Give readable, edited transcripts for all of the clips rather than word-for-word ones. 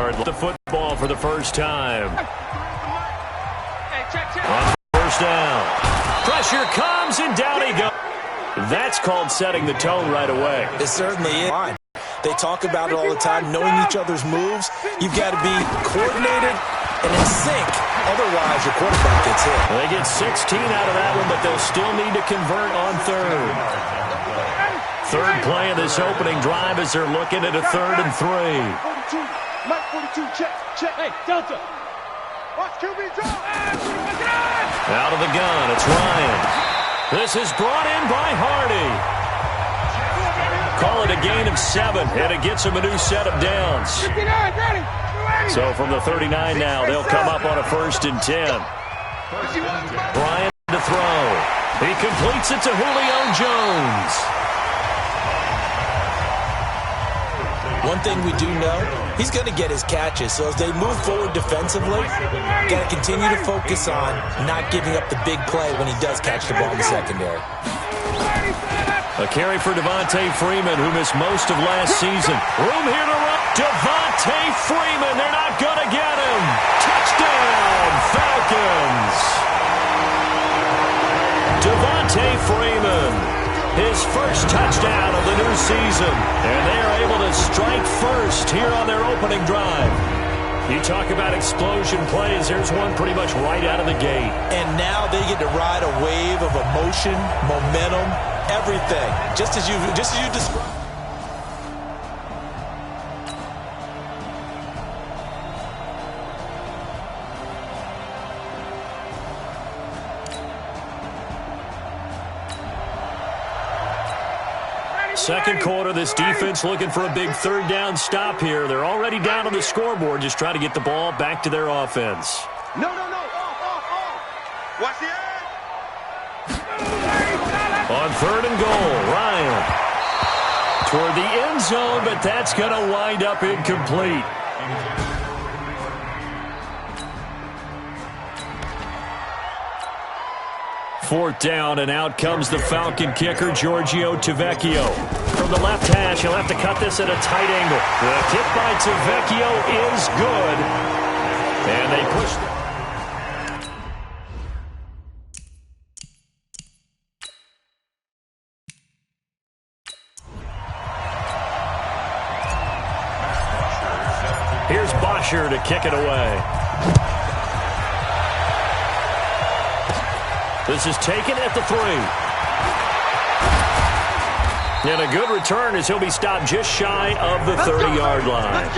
30-yard line. The football for the first time. On first down. Pressure comes, and down he goes. That's called setting the tone right away. It certainly is. They talk about it all the time, knowing each other's moves. You've got to be coordinated and in sync. Otherwise, your quarterback gets hit. They get 16 out of that one, but they'll still need to convert on third. Third play of this opening drive as they're looking at a 3rd and 3. Mike 42, check. Hey, Delta. Watch QB draw. Out of the gun, it's Ryan. This is brought in by Hardy. Call it a gain of 7, and it gets him a new set of downs. So from the 39 now, they'll come up on a 1st and 10. Bryant to throw. He completes it to Julio Jones. One thing we do know, he's going to get his catches. So as they move forward defensively, got to continue to focus on not giving up the big play when he does catch the ball in the secondary. A carry for Devontae Freeman, who missed most of last season. Room here to run. Devontae Freeman, they're not going to get him. Touchdown, Falcons. Devontae Freeman. His first touchdown of the new season. And they are able to strike first here on their opening drive. You talk about explosion plays. There's one pretty much right out of the gate. And now they get to ride a wave of emotion, momentum, everything. Just as you described. Second quarter, this defense looking for a big 3rd down stop here. They're already down on the scoreboard, just trying to get the ball back to their offense. No. Off. Watch the edge. On 3rd and goal, Ryan. Toward the end zone, but that's going to wind up incomplete. Fourth down, and out comes the Falcon kicker, Giorgio Tavecchio. From the left hash, he'll have to cut this at a tight angle. The kick by Tavecchio is good. And they push. Here's Bosher to kick it away. This is taken at the 3. And a good return as he'll be stopped just shy of the 30-yard line.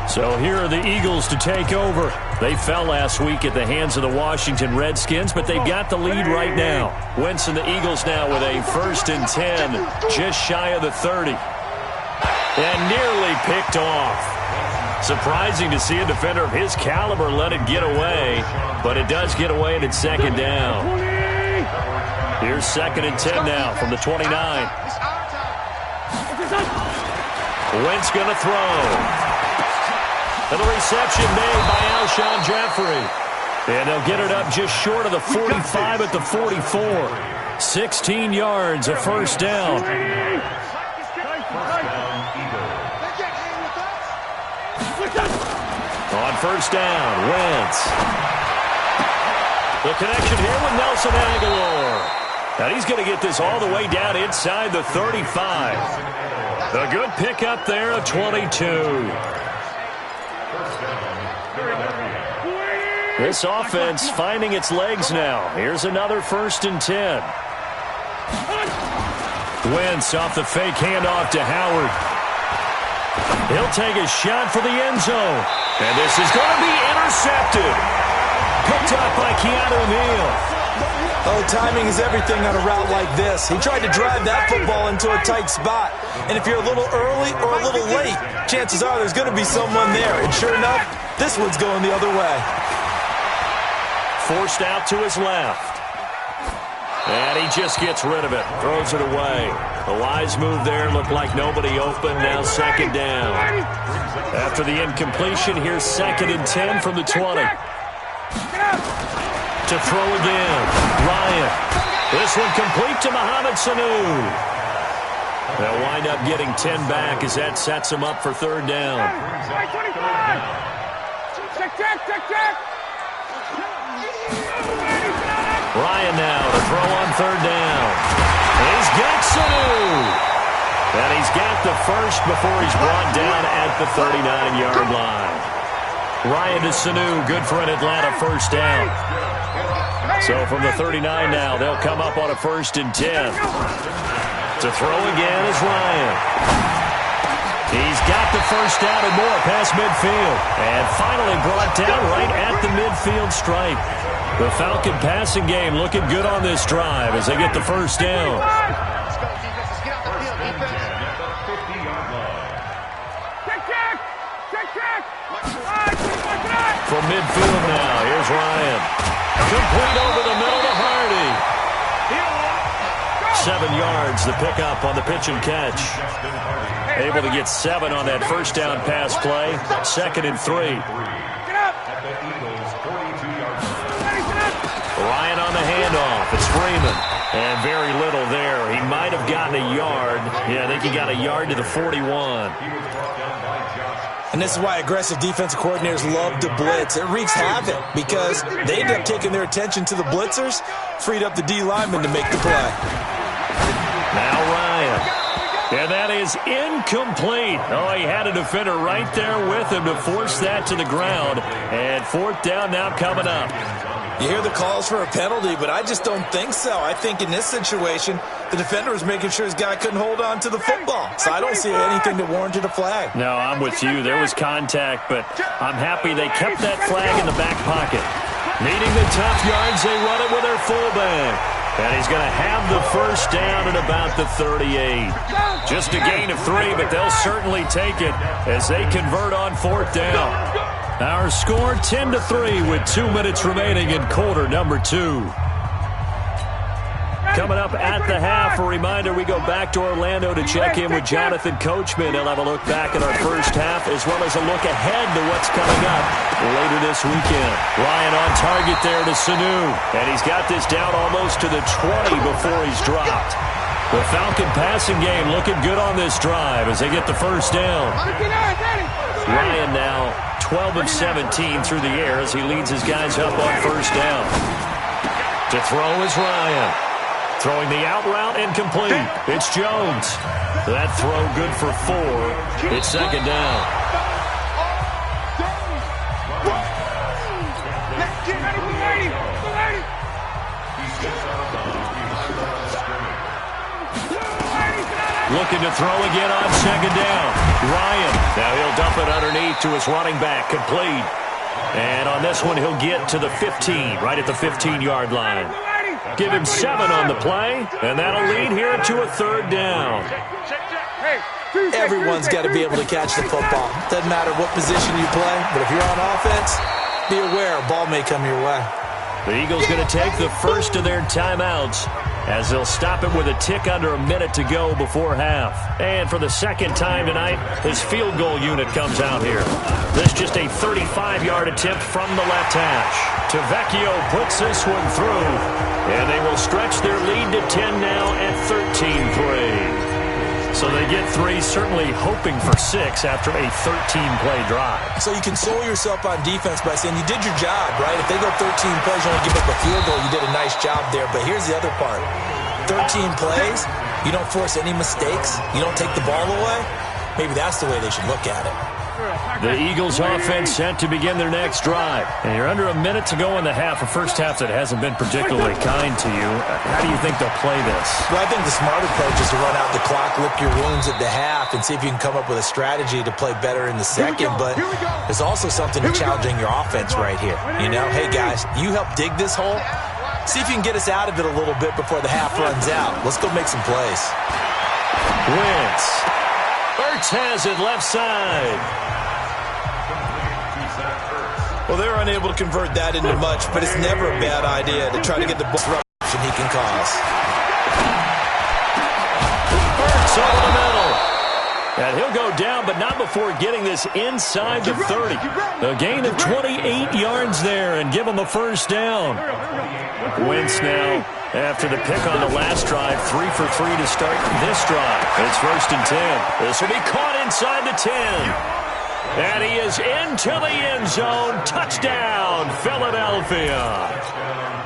So here are the Eagles to take over. They fell last week at the hands of the Washington Redskins, but they've got the lead right now. Wentz and the Eagles now with a 1st and 10, just shy of the 30. And nearly picked off. Surprising to see a defender of his caliber let it get away, but it does get away and it's 2nd down. Here's 2nd and 10 now from the 29. Wentz going to throw. And the reception made by Alshon Jeffrey. And they'll get it up just short of the 45 at the 44. 16 yards, a 1st down. On 1st down, Wentz. The connection here with Nelson Aguilar. And he's going to get this all the way down inside the 35. A good pickup there of 22. This offense finding its legs now. Here's another 1st and 10. Wentz off the fake handoff to Howard. He'll take a shot for the end zone. And this is going to be intercepted. Picked up by Keanu Neal. Oh, timing is everything on a route like this. He tried to drive that football into a tight spot. And if you're a little early or a little late, chances are there's going to be someone there. And sure enough, this one's going the other way. Forced out to his left. And he just gets rid of it. Throws it away. A wise move there. Looked like nobody open. Now 2nd down. After the incompletion, here's 2nd and 10 from the 20. To throw again. Ryan. This one complete to Mohamed Sanu. They'll wind up getting 10 back as that sets them up for third down. Ryan now to throw on third down. He's got Sanu. And he's got the first before he's brought down at the 39-yard line. Ryan to Sanu, good for an Atlanta first down. So from the 39 now, they'll come up on a 1st and 10. To throw again is Ryan. He's got the first down and more past midfield. And finally brought down right at the midfield stripe. The Falcon passing game looking good on this drive as they get the first down. From midfield now, here's Ryan. Complete over the middle to Hardy. 7 yards, the pickup on the pitch and catch. Able to get 7 on that first down pass play. 2nd and 3. Ryan on the handoff. It's Freeman. And very little there. He might have gotten a yard. Yeah, I think he got a yard to the 41. And this is why aggressive defensive coordinators love to blitz. It wreaks havoc because they end up taking their attention to the blitzers, freed up the D lineman to make the play. Now Ryan. And that is incomplete. Oh, he had a defender right there with him to force that to the ground. And 4th down now coming up. You hear the calls for a penalty, but I just don't think so. I think in this situation, the defender was making sure his guy couldn't hold on to the football. So I don't see anything that warranted a flag. No, I'm with you. There was contact, but I'm happy they kept that flag in the back pocket. Needing the top yards, they run it with their fullback. And he's going to have the first down at about the 38. Just a gain of 3, but they'll certainly take it as they convert on 4th down. Our score 10-3 with 2 minutes remaining in quarter number 2. Coming up at the half, a reminder we go back to Orlando to check in with Jonathan Coachman. He'll have a look back at our first half as well as a look ahead to what's coming up later this weekend. Ryan on target there to Sanu. And he's got this down almost to the 20 before he's dropped. The Falcon passing game looking good on this drive as they get the first down. Ryan now 12 of 17 through the air as he leads his guys up on first down. To throw is Ryan. Throwing the out route incomplete. It's Jones. That throw good for 4. It's 2nd down. Looking to throw again on 2nd down. Ryan. Now he'll dump it underneath to his running back. Complete. And on this one, he'll get to the 15, right at the 15-yard line. Give him 7 on the play, and that'll lead here to a 3rd down. Everyone's got to be able to catch the football. Doesn't matter what position you play, but if you're on offense, be aware a ball may come your way. The Eagles going to take the first of their timeouts as they'll stop it with a tick under a minute to go before half. And for the 2nd time tonight, his field goal unit comes out here. This just a 35-yard attempt from the left hash. Tavecchio puts this one through, and they will stretch their lead to 10 now at 13-3. So they get 3, certainly hoping for 6 after a 13-play drive. So you console yourself on defense by saying you did your job, right? If they go 13 plays, you only give up a field goal, you did a nice job there. But here's the other part. 13 plays, you don't force any mistakes, you don't take the ball away. Maybe that's the way they should look at it. The Eagles offense set to begin their next drive. And you're under a minute to go in the half, a first half that hasn't been particularly kind to you. How do you think they'll play this? Well, I think the smart approach is to run out the clock, lick your wounds at the half, and see if you can come up with a strategy to play better in the second. But there's also something to challenging your offense right here. You know, hey, guys, you help dig this hole. See if you can get us out of it a little bit before the half runs out. Let's go make some plays. Wentz. Ertz has it left side. Well, they're unable to convert that into much, but it's never a bad idea to try to get the disruption he can cause. Ertz over the middle. And he'll go down, but not before getting this inside the 30. A gain of 28 yards there and give him the first down. Wentz now After the pick on the last drive, 3 for 3 to start this drive. It's 1st and 10. This will be caught inside the 10. And he is into the end zone. Touchdown, Philadelphia.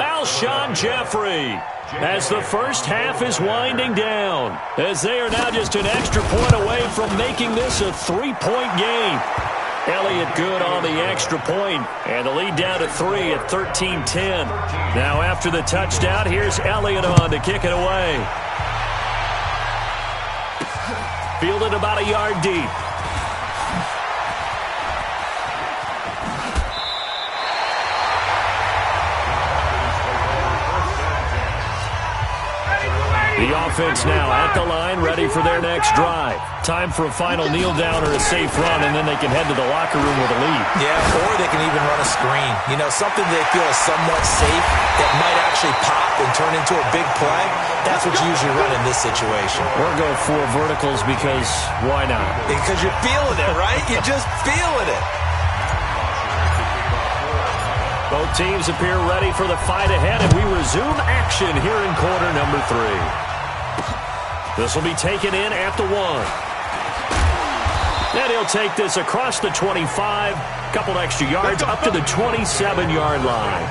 Alshon Jeffrey, as the first half is winding down, as they are now just an extra point away from making this a 3-point game. Elliott good on the extra point, and the lead down to 3 at 13-10. Now after the touchdown, here's Elliott on to kick it away. Fielded about a yard deep. The offense now at the line, ready for their next drive. Time for a final kneel down or a safe run, and then they can head to the locker room with a lead. Yeah, or they can even run a screen. You know, something they feel is somewhat safe that might actually pop and turn into a big play. That's what you usually run in this situation. Or go 4 verticals because why not? Because you're feeling it, right? You're just feeling it. Both teams appear ready for the fight ahead, and we resume action here in quarter number 3. This will be taken in at the 1. And he'll take this across the 25, couple extra yards up to the 27-yard line.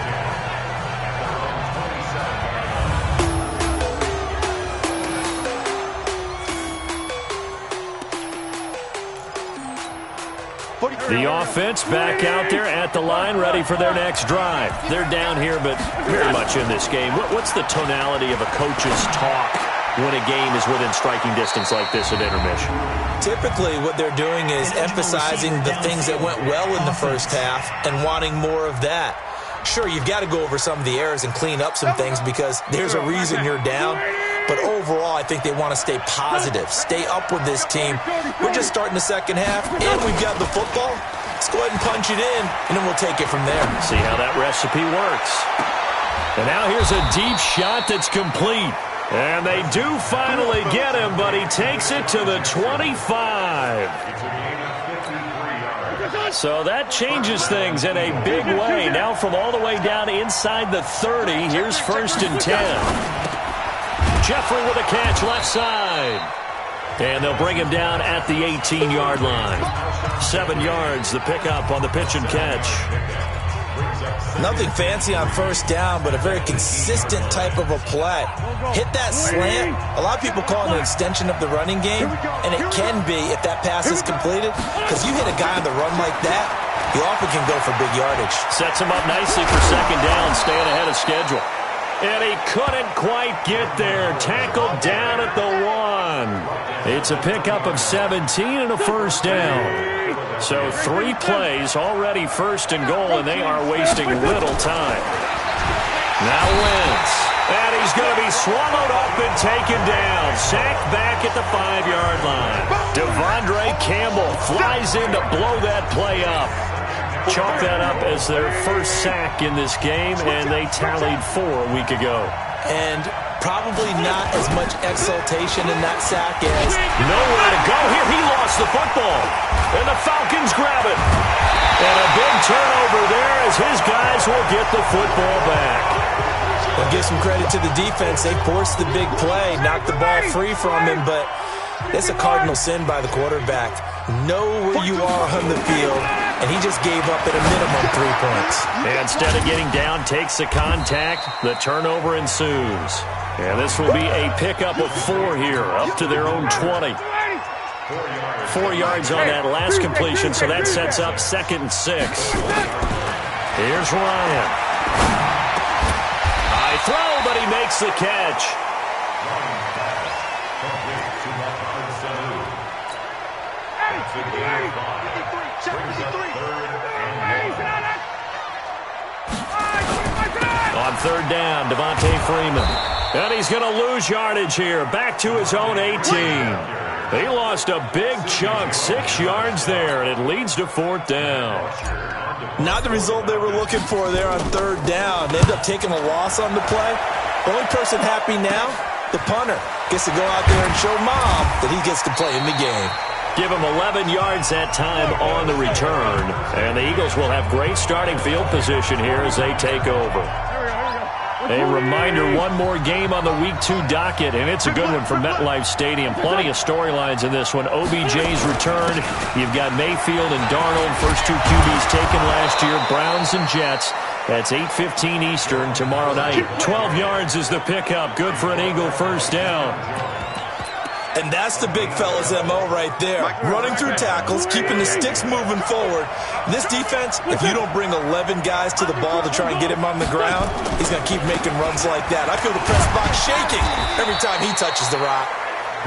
The offense back out there at the line, ready for their next drive. They're down here, but very much in this game. What's the tonality of a coach's talk when a game is within striking distance like this at intermission? Typically, what they're doing is emphasizing the things that went well in the first half and wanting more of that. Sure, you've got to go over some of the errors and clean up some things because there's a reason you're down. But overall, I think they want to stay positive, stay up with this team. We're just starting the second half, and we've got the football. Let's go ahead and punch it in, and then we'll take it from there. See how that recipe works. And now here's a deep shot that's complete. And they do finally get him, but he takes it to the 25. So that changes things in a big way. Now from all the way down inside the 30, here's 1st and 10. Jeffrey with a catch left side. And they'll bring him down at the 18-yard line. 7 yards, the pickup on the pitch and catch. Nothing fancy on first down, but a very consistent type of a play. Hit that slant. A lot of people call it an extension of the running game, and it can be if that pass is completed, because you hit a guy on the run like that, you often can go for big yardage. Sets him up nicely for 2nd down, staying ahead of schedule. And he couldn't quite get there. Tackled down at the 1. It's a pickup of 17 and a 1st down. So 3 plays, already 1st and goal, and they are wasting little time. Now Wentz. And he's going to be swallowed up and taken down. Sacked back at the 5-yard line. Devondre Campbell flies in to blow that play up. Chalk that up as their first sack in this game, and they tallied 4 a week ago. And probably not as much exultation in that sack as... Nowhere to go here. He lost the football. And the Falcons grab it. And a big turnover there as his guys will get the football back. Well, give some credit to the defense. They forced the big play, knocked the ball free from him, but it's a cardinal sin by the quarterback. Know where you are on the field, and he just gave up at a minimum 3 points. And instead of getting down, takes the contact. The turnover ensues. And this will be a pickup of 4 here, up to their own 20. 4 yards on that last completion, so that sets up 2nd and 6. Here's Ryan. High throw, but he makes the catch. On 3rd down, Devontae Freeman. And he's going to lose yardage here. Back to his own 18. He lost a big chunk, 6 yards there, and it leads to 4th down. Not the result they were looking for there on 3rd down. They ended up taking a loss on the play. The only person happy now, the punter, gets to go out there and show Mom that he gets to play in the game. Give him 11 yards that time on the return. And the Eagles will have great starting field position here as they take over. A reminder, one more game on the Week 2 docket, and it's a good one for MetLife Stadium. Plenty of storylines in this one. OBJ's return. You've got Mayfield and Darnold, first two QBs taken last year. Browns and Jets. That's 8:15 Eastern tomorrow night. 12 yards is the pickup. Good for an Eagle first down. And that's the big fella's MO right there. Running through tackles, keeping the sticks moving forward. This defense, if you don't bring 11 guys to the ball to try and get him on the ground, he's going to keep making runs like that. I feel the press box shaking every time he touches the rock.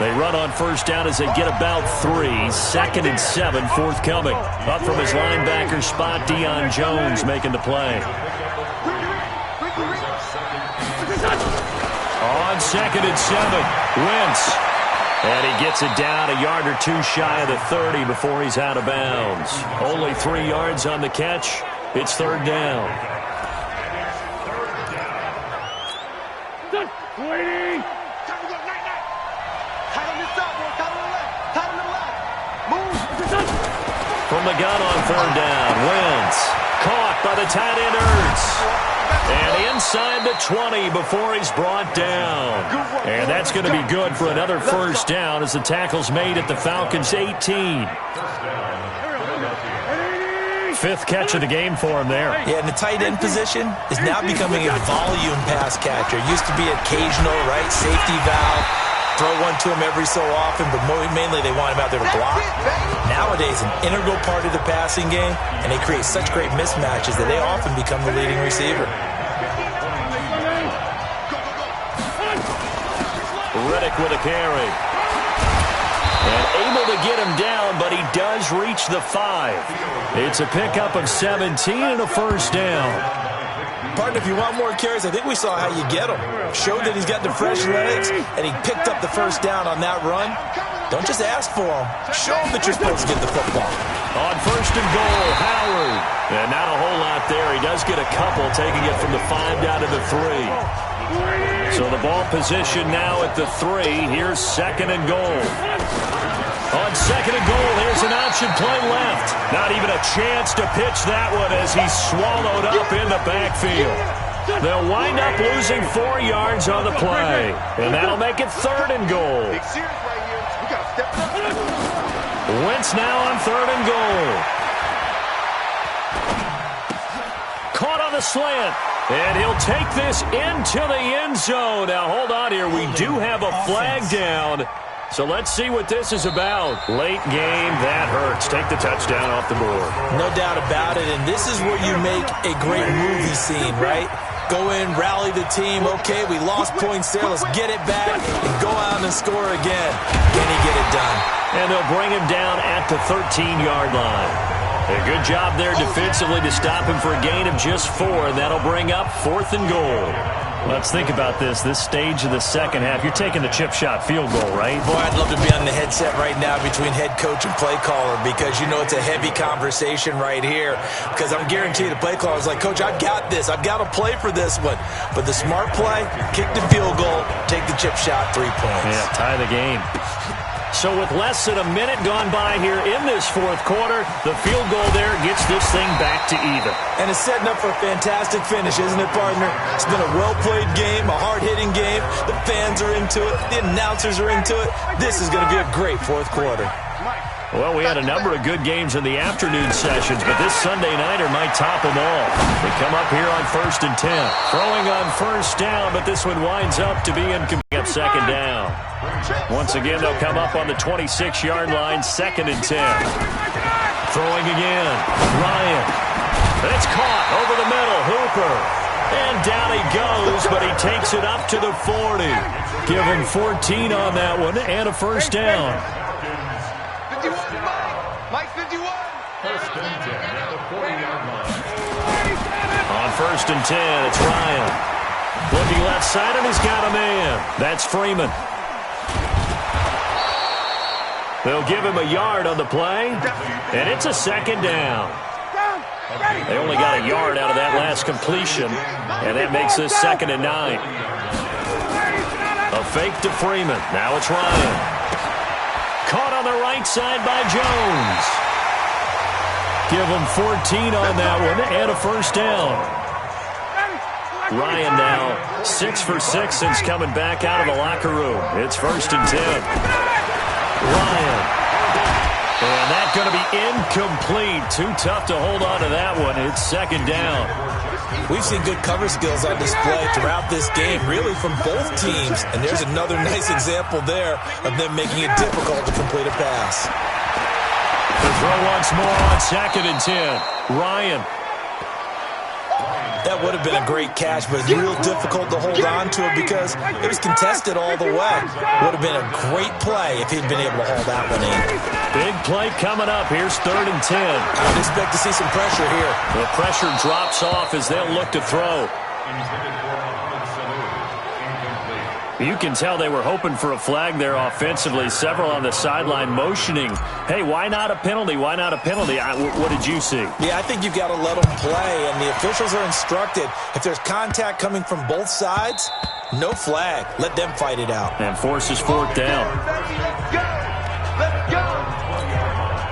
They run on first down as they get about 3. 2nd and 7, forthcoming. Up from his linebacker spot, Deion Jones making the play. On 2nd and 7, Wentz. And he gets it down a yard or two shy of the 30 before he's out of bounds. Only 3 yards on the catch. It's third down. Waiting. Time to go. Night. Tight on this side, boy. Tight on the left. Tight on the left. Move. From the gun on third down, Wentz. Caught by the tight end, Ertz. And inside the 20 before he's brought down. And that's going to be good for another first down as the tackle's made at the Falcons' 18. 5th catch of the game for him there. Yeah, and the tight end position is now becoming a volume pass catcher. Used to be occasional, right, safety valve. Throw one to him every so often, but mainly they want him out there to block. Nowadays, an integral part of the passing game, and they create such great mismatches that they often become the leading receiver. Riddick with a carry. And able to get him down, but he does reach the 5. It's a pickup of 17 and a first down. Partner, if you want more carries, I think we saw how you get him. Showed that he's got the fresh legs, and he picked up the first down on that run. Don't just ask for him. Show him that you're supposed to get the football. On first and goal, Howard. And not a whole lot there. He does get a couple, taking it from the 5 down to the 3. So the ball position now at the 3. Here's 2nd and goal. On 2nd and goal, here's an option play left. Not even a chance to pitch that one as he's swallowed up in the backfield. They'll wind up losing 4 yards on the play. And that'll make it 3rd and goal. Wentz now on 3rd and goal. Caught on the slant. And he'll take this into the end zone. Now, hold on here. We do have a flag down. So let's see what this is about. Late game, that hurts. Take the touchdown off the board. No doubt about it, and this is where you make a great movie scene, right? Go in, rally the team. Okay, we lost points there. Let's get it back and go out and score again. Can he get it done? And they'll bring him down at the 13-yard line. A good job there defensively to stop him for a gain of just 4, and that'll bring up 4th and goal. Let's think about this stage of the second half. You're taking the chip shot field goal, right? Boy, I'd love to be on the headset right now between head coach and play caller because, you know, it's a heavy conversation right here because I'm guaranteed the play caller is like, Coach, I've got this. I've got to play for this one. But the smart play, kick the field goal, take the chip shot, 3 points. Yeah, tie the game. So with less than a minute gone by here in this 4th quarter, the field goal there gets this thing back to even. And it's setting up for a fantastic finish, isn't it, partner? It's been a well-played game, a hard-hitting game. The fans are into it. The announcers are into it. This is going to be a great 4th quarter. Well, we had a number of good games in the afternoon sessions, but this Sunday nighter might top them all. They come up here on 1st and 10. Throwing on first down, but this one winds up to be incomplete. Up 2nd down. Once again, they'll come up on the 26-yard line, 2nd and 10. Throwing again. Ryan. It's caught over the middle. Hooper. And down he goes, but he takes it up to the 40. Give him 14 on that one and a first down. 51, Mike 51. First and 10 at the 40-yard line. On 1st and 10, it's Ryan. Looking left side, and he's got a man. That's Freeman. They'll give him a yard on the play, and it's a 2nd down. They only got a yard out of that last completion, and that makes this 2nd and 9. A fake to Freeman. Now it's Ryan. Caught on the right side by Jones. Give him 14 on that one and a first down. Ryan now 6 for 6 since coming back out of the locker room. It's 1st and 10. Ryan. And that's going to be incomplete. Too tough to hold on to that one. It's 2nd down. We've seen good cover skills on display throughout this game, really from both teams. And there's another nice example there of them making it difficult to complete a pass. The throw once more on 2nd and 10. Ryan. That would have been a great catch, but it's real difficult to hold on to it because it was contested all the way. Would have been a great play if he'd been able to hold that one in. Big play coming up. Here's 3rd and 10. I would expect to see some pressure here. The pressure drops off as they'll look to throw. You can tell they were hoping for a flag there offensively. Several on the sideline motioning, hey, why not a penalty? Why not a penalty? What did you see? Yeah, I think you've got to let them play, and the officials are instructed. If there's contact coming from both sides, no flag. Let them fight it out. And forces 4th down. Let's go.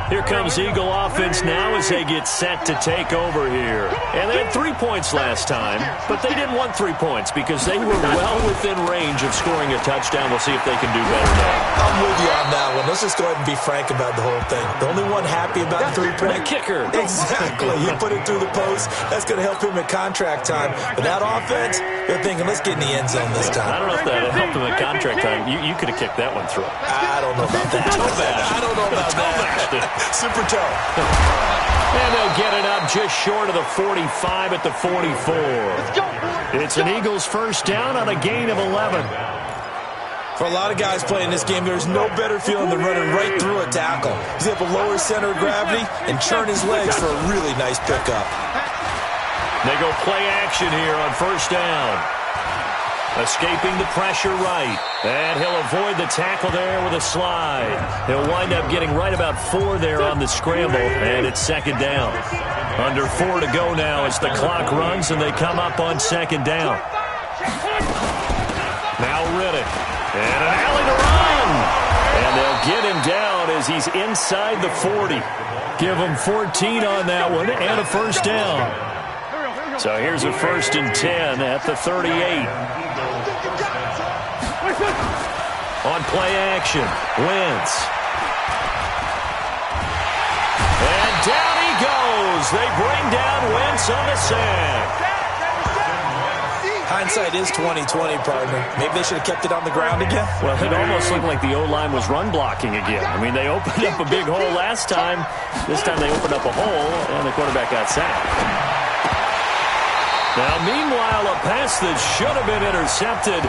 Here comes Eagle offense now as they get set to take over here. And they had 3 points last time, but they didn't want 3 points because they were well within range of scoring a touchdown. We'll see if they can do better now. I'm with you on that one. Let's just go ahead and be frank about the whole thing. The only one happy about 3-point. The kicker. Exactly. You put it through the post. That's going to help him at contract time. But that offense, they're thinking, let's get in the end zone this time. I don't know if that helped him at contract time. You could have kicked that one through. I don't know about that. I don't know about that. Super toe. And they'll get it up just short of the 45 at the 44. It's an Eagles 1st down on a gain of 11. For a lot of guys playing this game, there's no better feeling than running right through a tackle. He's able to lower his center of gravity and churn his legs for a really nice pickup. They go play action here on 1st down. Escaping the pressure right. And he'll avoid the tackle there with a slide. He'll wind up getting right about 4 there on the scramble, and it's 2nd down. Under 4 to go now as the clock runs, and they come up on 2nd down. Now Riddick. And an alley to run. And they'll get him down as he's inside the 40. Give him 14 on that one and a 1st down. So here's a 1st and 10 at the 38. On play action, Wentz. And down he goes. They bring down Wentz on the sack. Hindsight is 20/20, partner. Maybe they should have kept it on the ground again. Well, it almost looked like the O-line was run blocking again. I mean, they opened up a big hole last time. This time they opened up a hole, and the quarterback got sacked. Now, meanwhile, a pass that should have been intercepted,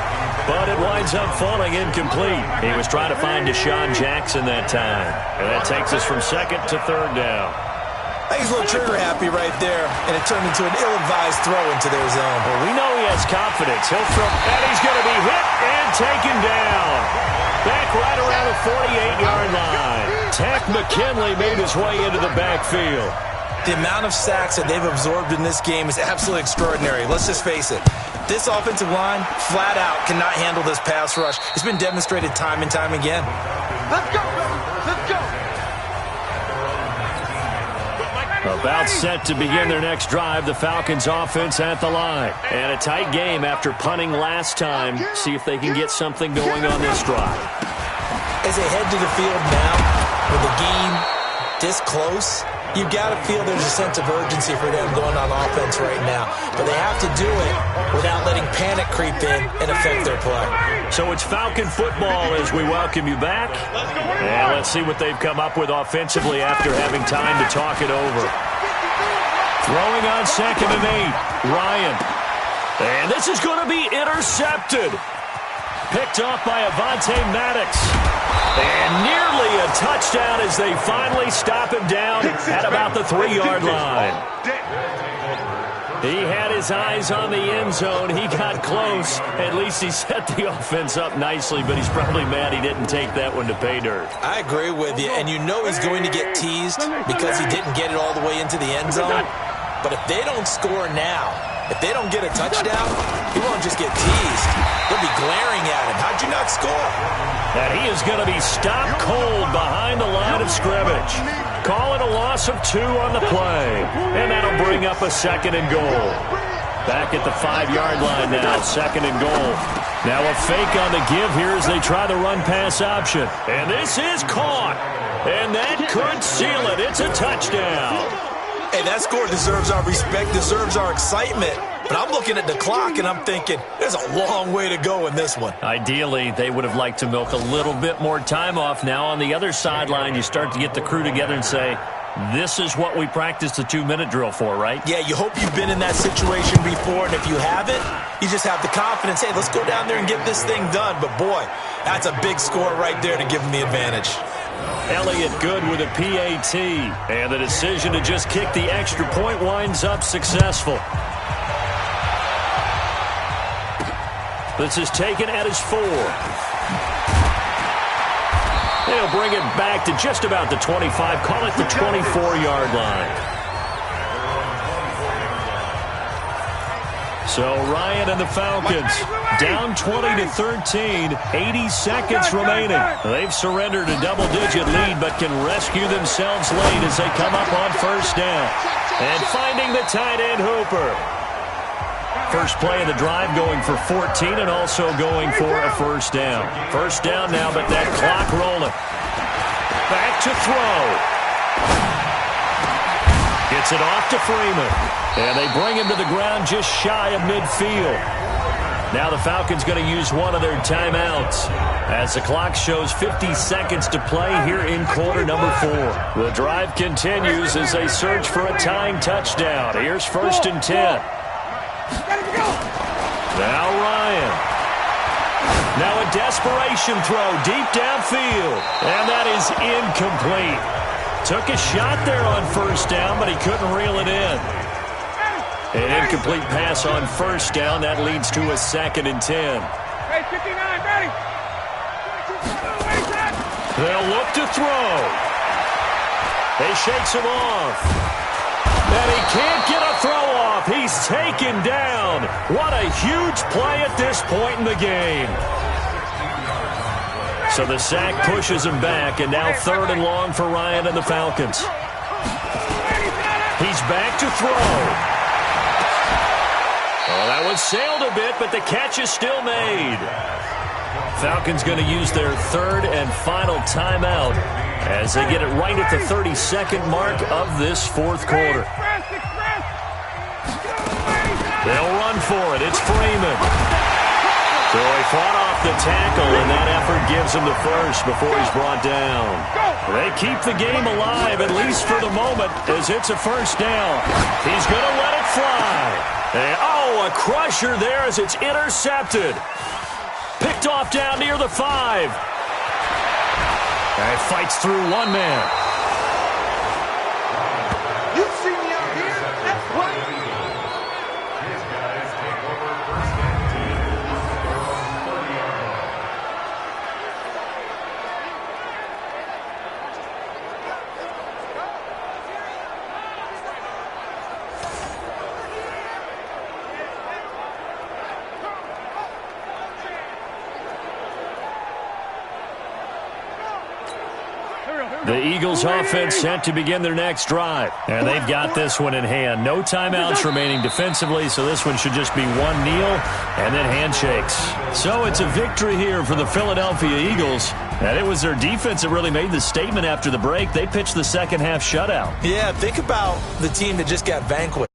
but it winds up falling incomplete. He was trying to find Deshaun Jackson that time. And that takes us from 2nd to 3rd down. I think he's a little trigger happy right there, and it turned into an ill-advised throw into their zone. Well, we know he has confidence. He'll throw, and he's going to be hit and taken down. Back right around the 48-yard line. Tack McKinley made his way into the backfield. The amount of sacks that they've absorbed in this game is absolutely extraordinary. Let's just face it. This offensive line, flat out, cannot handle this pass rush. It's been demonstrated time and time again. Let's go, let's go. About set to begin their next drive, the Falcons offense at the line. And a tight game after punting last time. See if they can get something going on this drive. As they head to the field now, with the game this close, you've got to feel there's a sense of urgency for them going on offense right now. But they have to do it without letting panic creep in and affect their play. So it's Falcon football as we welcome you back. And let's see what they've come up with offensively after having time to talk it over. Throwing on 2nd and 8, Ryan. And this is going to be intercepted. Picked off by Avonte Maddox. And nearly a touchdown as they finally stop him down at about the 3-yard line. He had his eyes on the end zone. He got close. At least he set the offense up nicely, but he's probably mad he didn't take that one to pay dirt. I agree with you, and you know he's going to get teased because he didn't get it all the way into the end zone. But if they don't score now, if they don't get a touchdown, he won't just get teased. They'll be glaring at him. How'd you not score? And he is going to be stopped cold behind the line of scrimmage. Call it a loss of 2 on the play. And that'll bring up a 2nd and goal. Back at the 5-yard line now, 2nd and goal. Now a fake on the give here as they try the run-pass option. And this is caught. And that could seal it. It's a touchdown. Hey, that score deserves our respect, deserves our excitement. But I'm looking at the clock, and I'm thinking, there's a long way to go in this one. Ideally, they would have liked to milk a little bit more time off. Now on the other sideline, you start to get the crew together and say, this is what we practiced the 2-minute drill for, right? Yeah, you hope you've been in that situation before, and if you haven't, you just have the confidence, hey, let's go down there and get this thing done. But, boy, that's a big score right there to give them the advantage. Elliott good with a PAT, and the decision to just kick the extra point winds up successful. This is taken at his 4. They'll bring it back to just about the 25, call it the 24-yard line. So Ryan and the Falcons down 20-13, 80 seconds remaining. They've surrendered a double-digit lead but can rescue themselves late as they come up on 1st down. And finding the tight end Hooper. First play of the drive going for 14 and also going for a 1st down. 1st down now, but that clock rolling. Back to throw. Gets it off to Freeman. And they bring him to the ground just shy of midfield. Now the Falcons going to use one of their timeouts as the clock shows 50 seconds to play here in quarter number 4. The drive continues as they search for a tying touchdown. Here's 1st and 10. Now Ryan. Now a desperation throw deep downfield. And that is incomplete. Took a shot there on 1st down, but he couldn't reel it in. An incomplete pass on 1st down. That leads to a 2nd and 10. Hey, 59, ready. They'll look to throw. He shakes him off. And he can't get a throw off. He's taken down. What a huge play at this point in the game. So the sack pushes him back, and now 3rd and long for Ryan and the Falcons. He's back to throw. Oh, that one sailed a bit, but the catch is still made. Falcons going to use their 3rd and final timeout as they get it right at the 32nd mark of this 4th quarter. They'll run for it. It's Freeman. So he fought off the tackle, and that effort gives him the 1st before he's brought down. They keep the game alive, at least for the moment, as it's a 1st down. He's going to let it fly. And, a crusher there as it's intercepted. Picked off down near the 5. And he fights through one man. You see me out here? That's what. His guys take over 1st and 10 from the 30-yard line. The Eagles offense set to begin their next drive. And they've got this one in hand. No timeouts remaining defensively, so this one should just be one kneel and then handshakes. So it's a victory here for the Philadelphia Eagles. And it was their defense that really made the statement after the break. They pitched the second half shutout. Yeah, think about the team that just got vanquished.